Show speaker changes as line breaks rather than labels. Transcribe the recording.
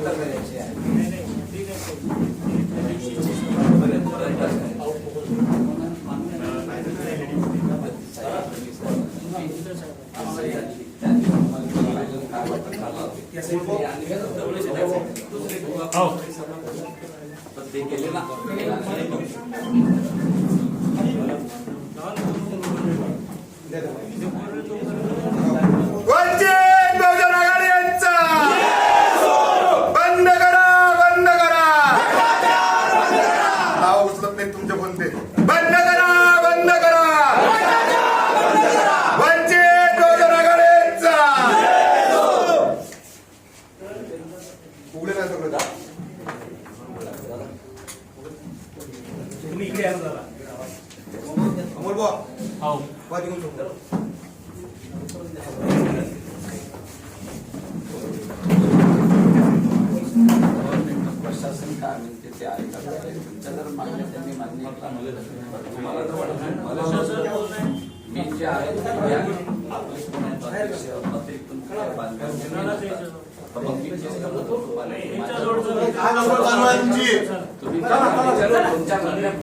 करायची आहे. ते केले ना
वंचित बहुजन आघाडी यांचा बंद करा, बंद करा. नाव उचलत नाही तुमचे कोणते. बंद करा, बंद करा. वंचित बहुजन आघाडी यांचा उघडे नाही सगळं. तुम्ही इकडे अमोल बुवा वादी घेऊन शकतो.
प्रशासन काय म्हणते ते ऐकायला तुमच्या जर मागण्या त्यांनी मान्य तुम्हाला तर वाटत मी जे आहे तुम्ही